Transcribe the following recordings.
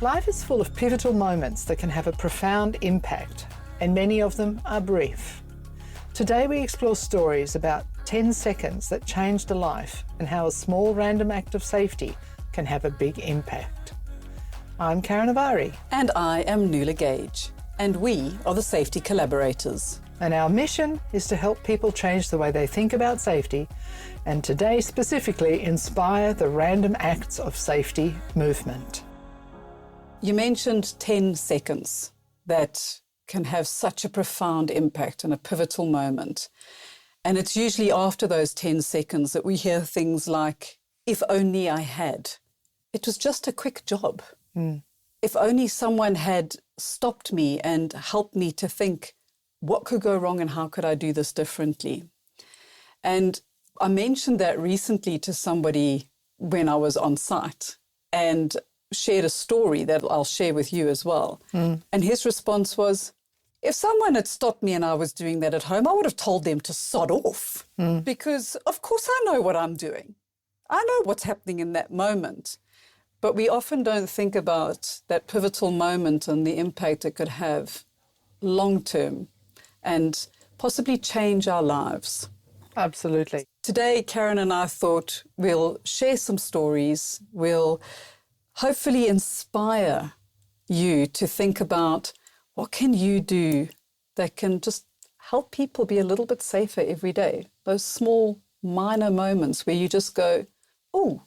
Life is full of pivotal moments that can have a profound impact, and many of them are brief. Today we explore stories about 10 seconds that changed a life and how a small random act of safety can have a big impact. I'm Karin Ovari. And I am Nuala Gage. And we are the Safety Collaborators. And our mission is to help people change the way they think about safety, and today specifically inspire the random acts of safety movement. You mentioned 10 seconds that can have such a profound impact and a pivotal moment. And it's usually after those 10 seconds that we hear things like, if only I had. It was just a quick job. If only someone had stopped me and helped me to think, what could go wrong and how could I do this differently? And I mentioned that recently to somebody when I was on site and shared a story that I'll share with you as well. And his response was, if someone had stopped me and I was doing that at home, I would have told them to sod off because of course I know what I'm doing. I know what's happening in that moment. But we often don't think about that pivotal moment and the impact it could have long term and possibly change our lives. Absolutely. Today, Karin and I thought we'll share some stories. We'll hopefully inspire you to think about what can you do that can just help people be a little bit safer every day. Those small, minor moments where you just go, oh,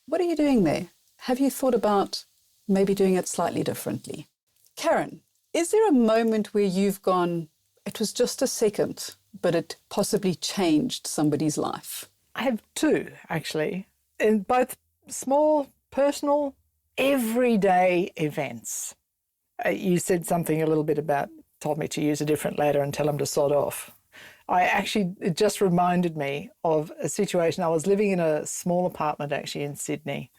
what are you doing there? Have you thought about maybe doing it slightly differently? Karin, is there a moment where you've gone, it was just a second, but it possibly changed somebody's life? I have two, actually, in both small, personal, everyday events. You said something a little bit about, told me to use a different ladder and tell them to sod off. It just reminded me of a situation. I was living in a small apartment actually in Sydney,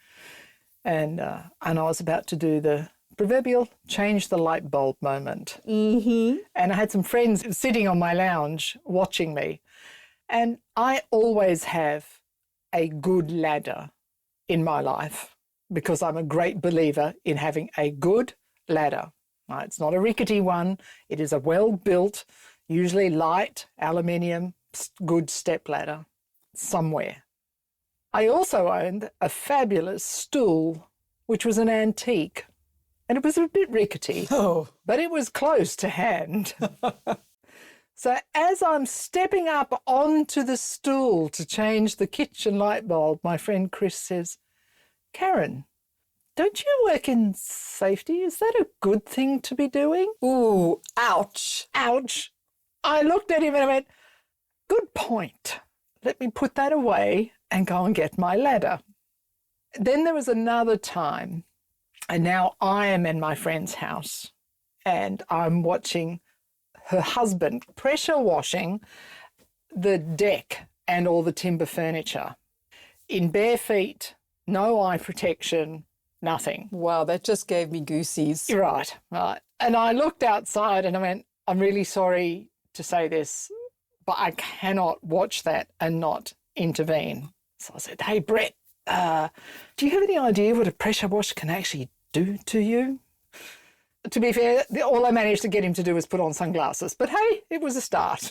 and I was about to do the proverbial change the light bulb moment. And I had some friends sitting on my lounge watching me. And I always have a good ladder in my life because I'm a great believer in having a good ladder. It's not a rickety one. It is a well-built, usually light, aluminium, good step ladder somewhere. I also owned a fabulous stool, which was an antique, and it was a bit rickety, but it was close to hand. So as I'm stepping up onto the stool to change the kitchen light bulb, my friend Chris says, Karin, don't you work in safety? Is that a good thing to be doing? Ooh, ouch. Ouch. I looked at him and I went, good point. Let me put that away and go and get my ladder. Then there was another time, and now I am in my friend's house and I'm watching her husband pressure washing the deck and all the timber furniture in bare feet, no eye protection, nothing. Wow, that just gave me goosies. Right. And I looked outside and I went, I'm really sorry to say this, but I cannot watch that and not intervene. So I said, hey, Brett, do you have any idea what a pressure wash can actually do to you? To be fair, all I managed to get him to do was put on sunglasses. But hey, it was a start.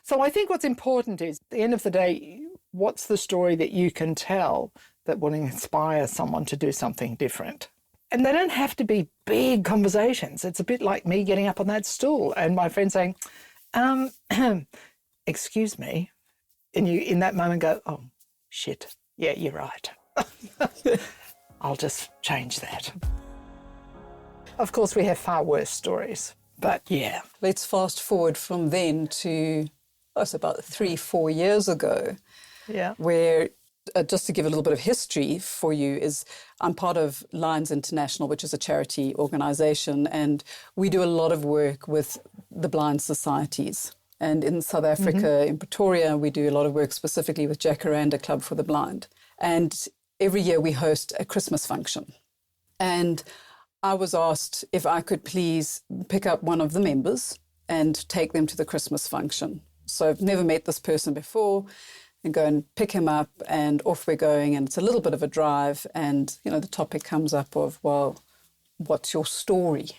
So I think what's important is, at the end of the day, what's the story that you can tell that will inspire someone to do something different? And they don't have to be big conversations. It's a bit like me getting up on that stool and my friend saying, excuse me. And you, in that moment, go, oh, shit, yeah, you're right. I'll just change that. Of course, we have far worse stories, but yeah. Let's fast forward from then to, it's about 3-4 years ago, where, just to give a little bit of history for you, is I'm part of Lions International, which is a charity organisation, and we do a lot of work with the blind societies. And in South Africa, in Pretoria, we do a lot of work specifically with Jacaranda Club for the Blind. And every year we host a Christmas function. And I was asked if I could please pick up one of the members and take them to the Christmas function. So I've never met this person before. and go and pick him up, and off we're going, and it's a little bit of a drive, and, you know, the topic comes up of, well, what's your story?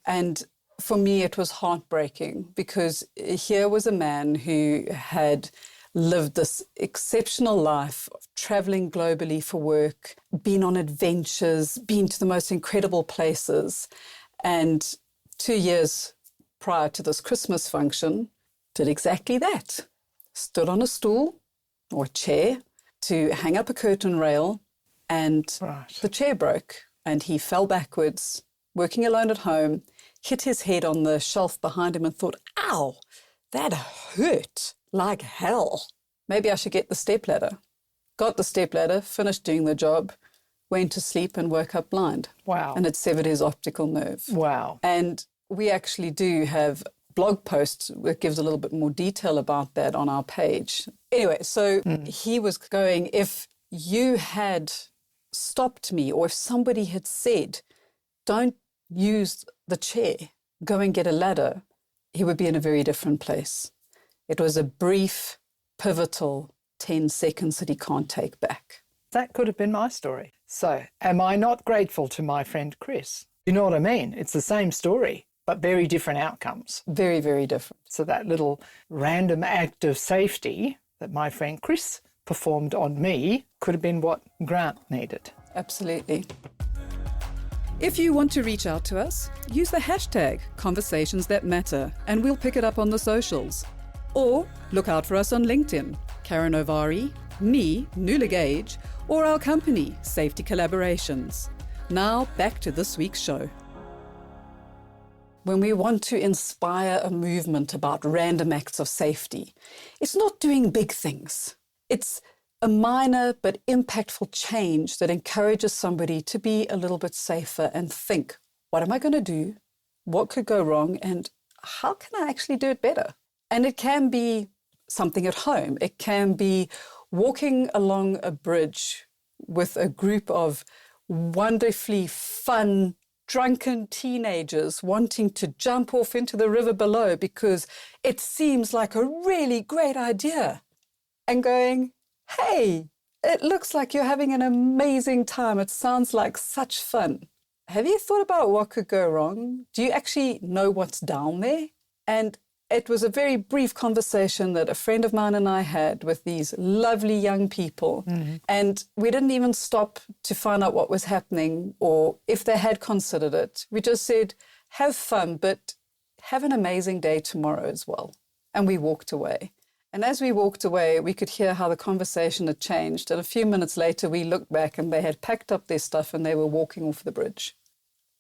And for me, it was heartbreaking, because here was a man who had lived this exceptional life of traveling globally for work, been on adventures, been to the most incredible places. And 2 years prior to this Christmas function, did exactly that. Stood on a stool or a chair to hang up a curtain rail, and the chair broke, and he fell backwards, working alone at home, hit his head on the shelf behind him and thought, ow, that hurt like hell. Maybe I should get the stepladder. Got the stepladder, finished doing the job, went to sleep and woke up blind. Wow. And it severed his optical nerve. Wow. And we actually do have blog posts that gives a little bit more detail about that on our page. Anyway, so he was going, if you had stopped me, or if somebody had said, don't use the chair, go and get a ladder, he would be in a very different place. It was a brief, pivotal 10 seconds that he can't take back. That could have been my story. So, am I not grateful to my friend Chris? You know what I mean? It's the same story, but very different outcomes. Very, very different. So that little random act of safety that my friend Chris performed on me could have been what Grant needed. Absolutely. If you want to reach out to us, use the hashtag Conversations That Matter, and we'll pick it up on the socials. Or look out for us on LinkedIn, Karin Ovari, me, Nuala Gage, or our company, Safety Collaborations. Now back to this week's show. When we want to inspire a movement about random acts of safety, it's not doing big things. It's a minor but impactful change that encourages somebody to be a little bit safer and think, what am I going to do? What could go wrong? And how can I actually do it better? And it can be something at home. It can be walking along a bridge with a group of wonderfully fun, drunken teenagers wanting to jump off into the river below because it seems like a really great idea. And going, hey, it looks like you're having an amazing time. It sounds like such fun. Have you thought about what could go wrong? Do you actually know what's down there? And it was a very brief conversation that a friend of mine and I had with these lovely young people. And we didn't even stop to find out what was happening or if they had considered it. We just said, have fun, but have an amazing day tomorrow as well. And we walked away. And as we walked away, we could hear how the conversation had changed. And a few minutes later, we looked back and they had packed up their stuff and they were walking off the bridge.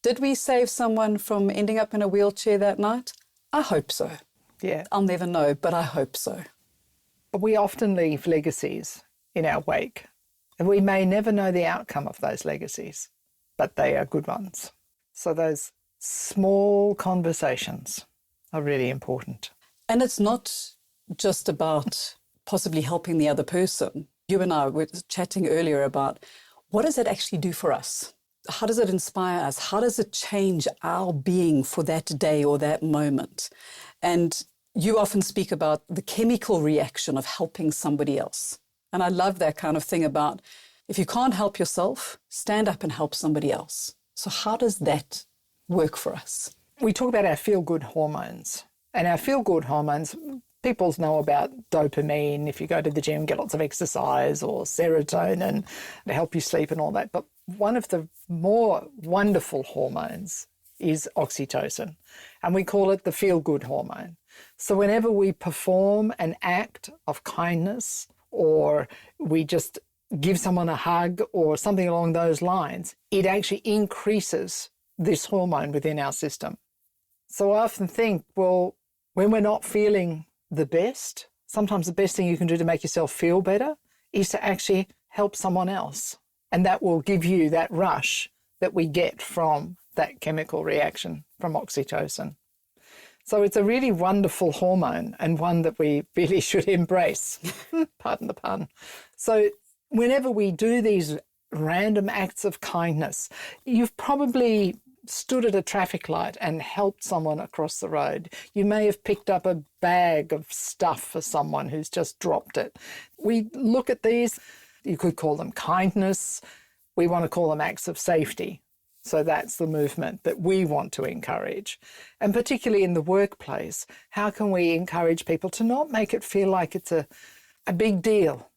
Did we save someone from ending up in a wheelchair that night? I hope so. Yeah. I'll never know, but I hope so. But we often leave legacies in our wake, and we may never know the outcome of those legacies, but they are good ones. So those small conversations are really important. And it's not just about possibly helping the other person. You and I were chatting earlier about what does it actually do for us? How does it inspire us? How does it change our being for that day or that moment? And you often speak about the chemical reaction of helping somebody else. And I love that kind of thing about if you can't help yourself, stand up and help somebody else. So how does that work for us? We talk about our feel-good hormones. And our feel-good hormones, people know about dopamine, if you go to the gym, get lots of exercise, or serotonin to help you sleep and all that. But one of the more wonderful hormones is oxytocin, and we call it the feel-good hormone. So whenever we perform an act of kindness, or we just give someone a hug or something along those lines, it actually increases this hormone within our system. So I often think, well, when we're not feeling the best, sometimes the best thing you can do to make yourself feel better is to actually help someone else. And that will give you that rush that we get from that chemical reaction from oxytocin. So it's a really wonderful hormone, and one that we really should embrace. Pardon the pun. So whenever we do these random acts of kindness, you've probably stood at a traffic light and helped someone across the road. You may have picked up a bag of stuff for someone who's just dropped it. We look at these, you could call them kindness. We want to call them acts of safety. So that's the movement that we want to encourage. And particularly in the workplace, how can we encourage people to not make it feel like it's a big deal?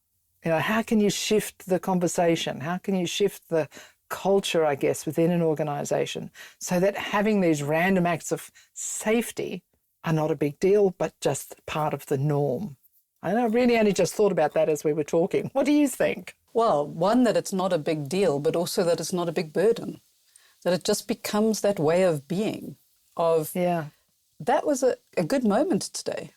You know, how can you shift the conversation? How can you shift the culture, I guess, within an organisation so that having these random acts of safety are not a big deal, but just part of the norm? And I really only just thought about that as we were talking. What do you think? Well, one, that it's not a big deal, but also that it's not a big burden. That it just becomes that way of being, of, that was a good moment today.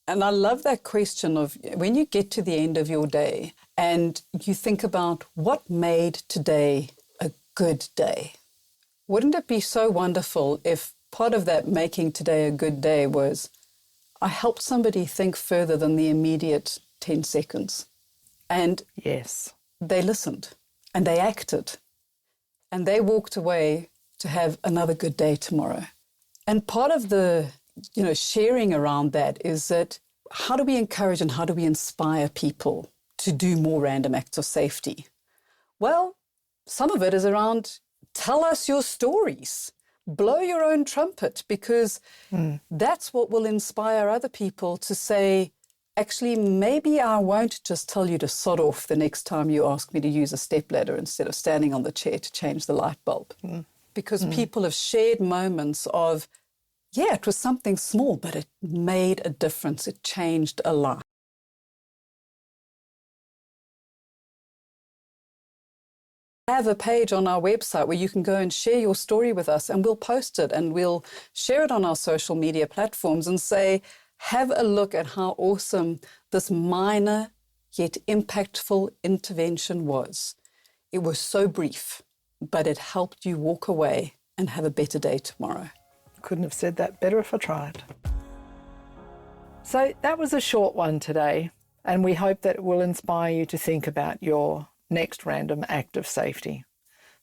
And I love that question of when you get to the end of your day and you think about what made today a good day. Wouldn't it be so wonderful if part of that making today a good day was I helped somebody think further than the immediate 10 seconds. And yes, they listened and they acted. And they walked away to have another good day tomorrow. And part of the, sharing around that is that how do we encourage and how do we inspire people to do more random acts of safety? Well, some of it is around tell us your stories, blow your own trumpet, because that's what will inspire other people to say, actually, maybe I won't just tell you to sod off the next time you ask me to use a stepladder instead of standing on the chair to change the light bulb. Because people have shared moments of, it was something small, but it made a difference. It changed a life. I have a page on our website where you can go and share your story with us, and we'll post it and we'll share it on our social media platforms and say, have a look at how awesome this minor yet impactful intervention was. It was so brief, but it helped you walk away and have a better day tomorrow. Couldn't have said that better if I tried. So that was a short one today, and we hope that it will inspire you to think about your next random act of safety.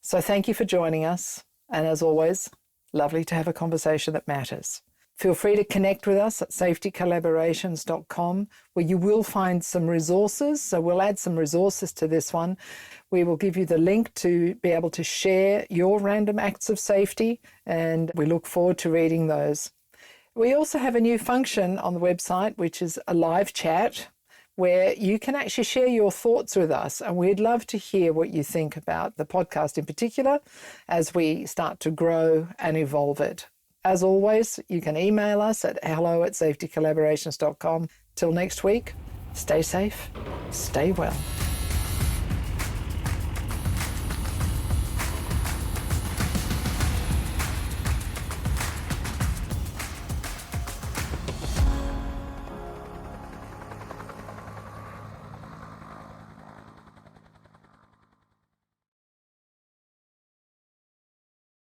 So thank you for joining us, and as always, lovely to have a conversation that matters. Feel free to connect with us at safetycollaborations.com, where you will find some resources. So we'll add some resources to this one. We will give you the link to be able to share your random acts of safety, and we look forward to reading those. We also have a new function on the website, which is a live chat, where you can actually share your thoughts with us. And we'd love to hear what you think about the podcast in particular as we start to grow and evolve it. As always, you can email us at hello@safetycollaborations.com. Till next week, stay safe, stay well.